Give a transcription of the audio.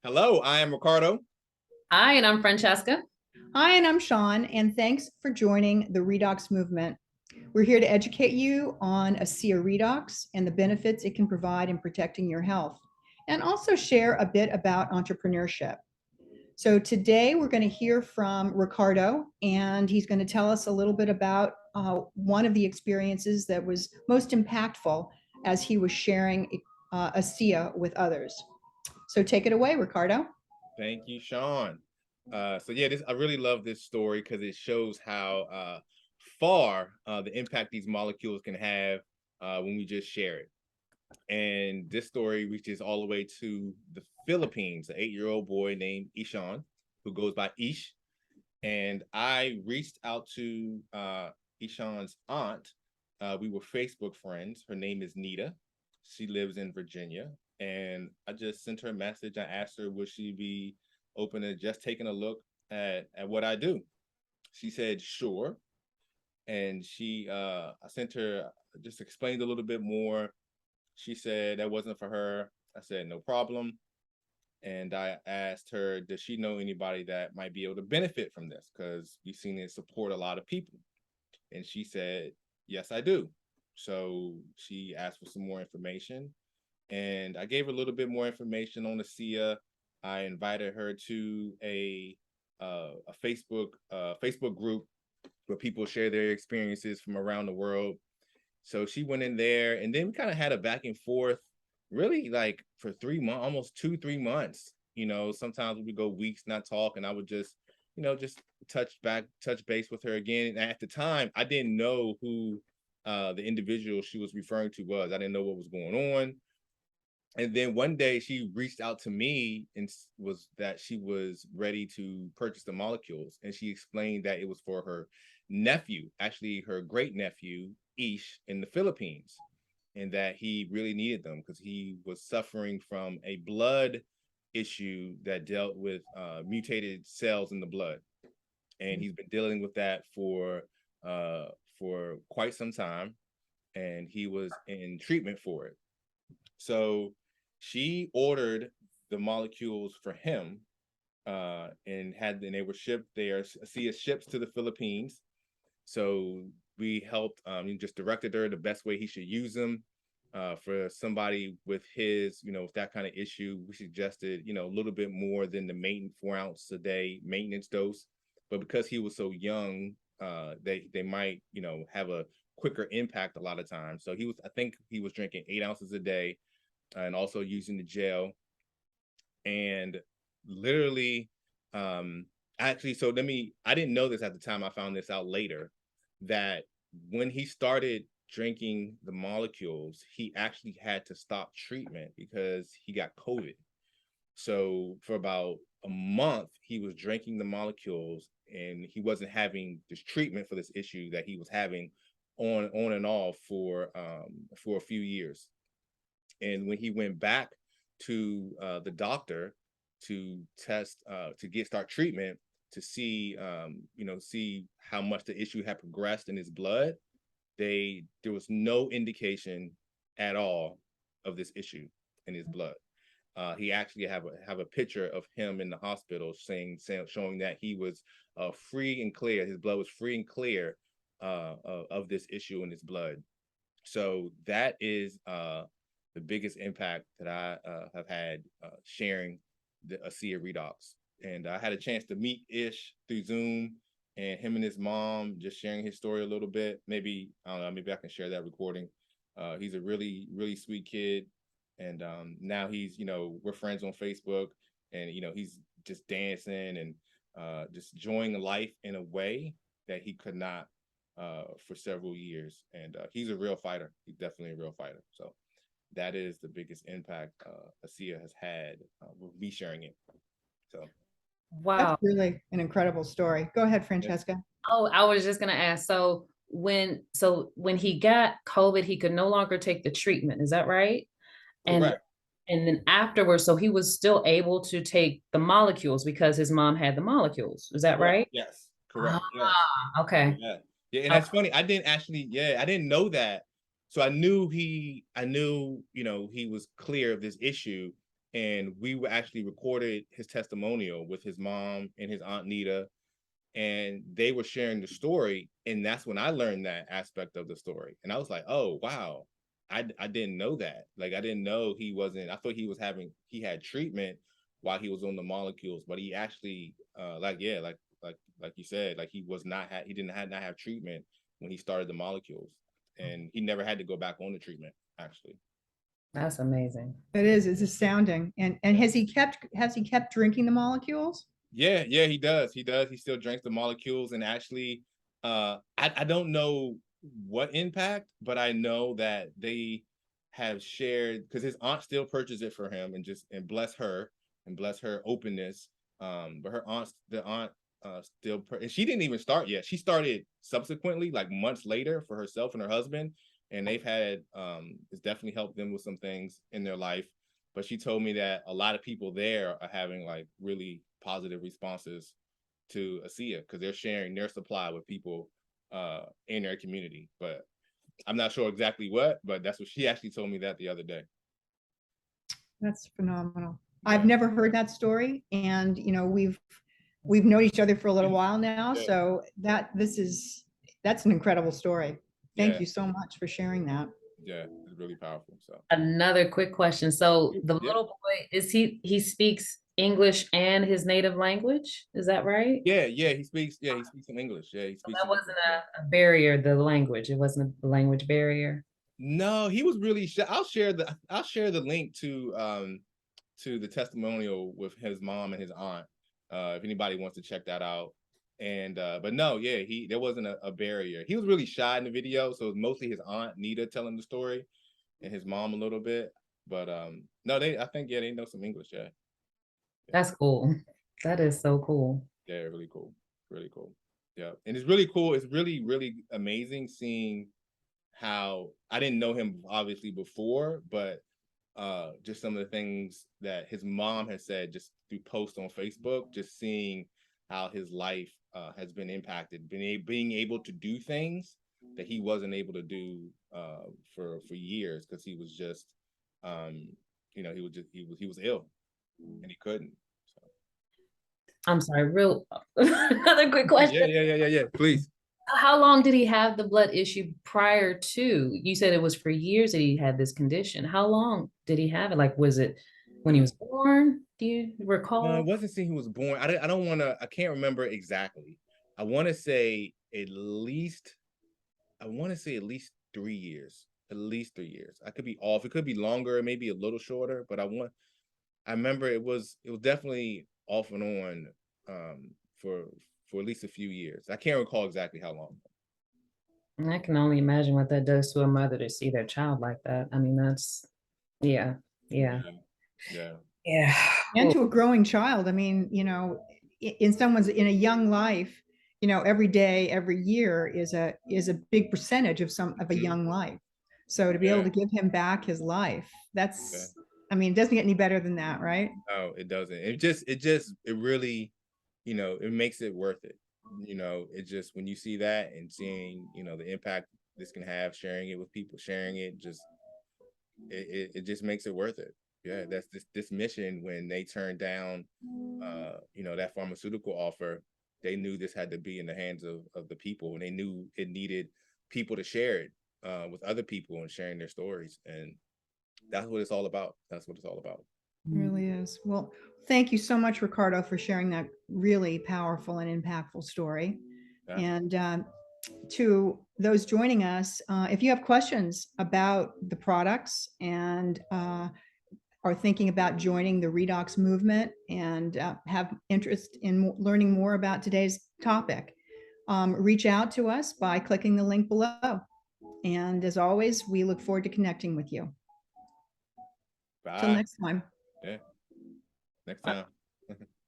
Hello, I am Ricardo. Hi, and I'm Franchesca. Hi, and I'm Shawn, and thanks for joining the Redox Movement. We're here to educate you on ASEA Redox and the benefits it can provide in protecting your health, and also share a bit about entrepreneurship. So today we're going to hear from Ricardo, and he's going to tell us a little bit about one of the experiences that was most impactful as he was sharing ASEA with others. So take it away, Ricardo. Thank you, Shawn. This I really love this story because it shows how far the impact these molecules can have when we just share it. And this story reaches all the way to the Philippines, an 8-year-old boy named Ishan, who goes by Ish. And I reached out to Ishan's aunt. We were Facebook friends. Her name is Nita. She lives in Virginia. And I just sent her a message. I asked her, would she be open to just taking a look at what I do? She said, sure. And I sent her, just explained a little bit more. She said that wasn't for her. I said, no problem. And I asked her, does she know anybody that might be able to benefit from this? Because we've seen it support a lot of people. And she said, yes, I do. So she asked for some more information. And I gave her a little bit more information on the SIA. I invited her to a Facebook group where people share their experiences from around the world. So she went in there, and then we kind of had a back and forth, really like for 3 months, almost 2-3 months. Sometimes we would go weeks not talk, and I would just touch base with her again. And at the time, I didn't know who the individual she was referring to was. I didn't know what was going on. And then one day she reached out to me and was that she was ready to purchase the molecules. And she explained that it was for her nephew, actually her great nephew, Ish, in the Philippines, and that he really needed them because he was suffering from a blood issue that dealt with mutated cells in the blood. And he's been dealing with that for quite some time. And he was in treatment for it. So she ordered the molecules for him and they were shipped there. SIA ships to the Philippines. So we helped, just directed her the best way he should use them. For somebody with with that kind of issue, we suggested, a little bit more than the maintenance 4 ounce a day maintenance dose. But because he was so young, they might, have a quicker impact a lot of times. So I think he was drinking 8 ounces a day and also using the gel. And literally, actually, I didn't know this at the time. I found this out later, that when he started drinking the molecules, he actually had to stop treatment because he got COVID. So for about a month, he was drinking the molecules and he wasn't having this treatment for this issue that he was having on and off for a few years. And when he went back to the doctor to start treatment to see see how much the issue had progressed in his blood, there was no indication at all of this issue in his blood. He actually have a picture of him in the hospital showing that he was free and clear. His blood was free and clear of this issue in his blood. So that is the biggest impact that I have had sharing the ASEA Redox. And I had a chance to meet Ish through Zoom, and him and his mom just sharing his story a little bit. Maybe, I don't know, maybe I can share that recording. He's a really, really sweet kid. And now we're friends on Facebook, and, he's just dancing and just enjoying life in a way that he could not for several years. And he's a real fighter. He's definitely a real fighter. So that is the biggest impact ASEA has had with me sharing it. So That's Wow. really an incredible story. Go ahead, yeah. Franchesca. Oh, I was just gonna ask. So when he got COVID, he could no longer take the treatment. Is that right? And Correct. and then afterwards, so he was still able to take the molecules because his mom had the molecules. Is that Correct. right? Yes. Correct. Yes. Ah, okay. Yeah. Yeah. And Okay. that's funny. I didn't know that. So I knew he was clear of this issue. and we actually recorded his testimonial with his mom and his aunt Nita, and they were sharing the story, and that's when I learned that aspect of the story, and I was like, oh wow, I didn't know that. Like, I didn't know he wasn't. I thought he had treatment while he was on the molecules, but he actually like you said, like he did not have treatment when he started the molecules, and he never had to go back on the treatment actually. That's amazing. It's astounding. And has he kept drinking the molecules? Yeah, he does. He still drinks the molecules, and actually, I don't know what impact, but I know that they have shared, because his aunt still purchased it for him, and bless her openness. But the aunt still, and she didn't even start yet. She started subsequently, like months later, for herself and her husband, and they've had it's definitely helped them with some things in their life. But she told me that a lot of people there are having like really positive responses to ASEA, because they're sharing their supply with people in their community. But I'm not sure exactly what, but that's what she actually told me that the other day. That's phenomenal. Yeah. I've never heard that story, and we've known each other for a little while now, Yeah. so that's an incredible story. Thank you so much for sharing that. Yeah, it's really powerful. So Another quick question. So the Yeah. little boy, he speaks English and his native language? Is that right? Yeah, he speaks some English. Yeah, he So speaks that some wasn't English. a barrier, the language. It wasn't a language barrier. No, he was really I'll share the link to the testimonial with his mom and his aunt, if anybody wants to check that out. And but no, yeah, there wasn't a barrier. He was really shy in the video, so it was mostly his aunt Nita telling the story, and his mom a little bit. But no, I think they know some English. Yeah. That's cool. That is so cool. Yeah, really cool. Really cool. Yeah. And it's really cool. It's really, really amazing seeing how I didn't know him obviously before, but just some of the things that his mom has said just through posts on Facebook, just seeing how his life has been impacted, being able to do things that he wasn't able to do for years, because he was just he was ill and he couldn't. So. I'm sorry, another quick question. Yeah. Please. How long did he have the blood issue prior to? You said it was for years that he had this condition. How long did he have it? Like, was it when he was born? Do you recall? I wasn't saying he was born. I don't want to. I can't remember exactly. I want to say at least 3 years. At least 3 years. I could be off. It could be longer, maybe a little shorter. But I remember it was definitely off and on for at least a few years. I can't recall exactly how long. I can only imagine what that does to a mother to see their child like that. I mean, that's yeah. And to a growing child. I mean, in a young life, every day, every year is a big percentage of a young life. So to be able to give him back his life, I mean, it doesn't get any better than that, right? No, it doesn't. It really, it makes it worth it. It just, when you see that and seeing, the impact this can have, sharing it with people, sharing it, it just makes it worth it. Yeah, that's this mission. When they turned down, that pharmaceutical offer, they knew this had to be in the hands of the people, and they knew it needed people to share it with other people and sharing their stories. And that's what it's all about. That's what it's all about. It really is. Well, thank you so much, Ricardo, for sharing that really powerful and impactful story. Yeah. And to those joining us, if you have questions about the products and are thinking about joining the Redox movement and have interest in learning more about today's topic, reach out to us by clicking the link below. And as always, we look forward to connecting with you. Bye. Till next time. Yeah. Next time.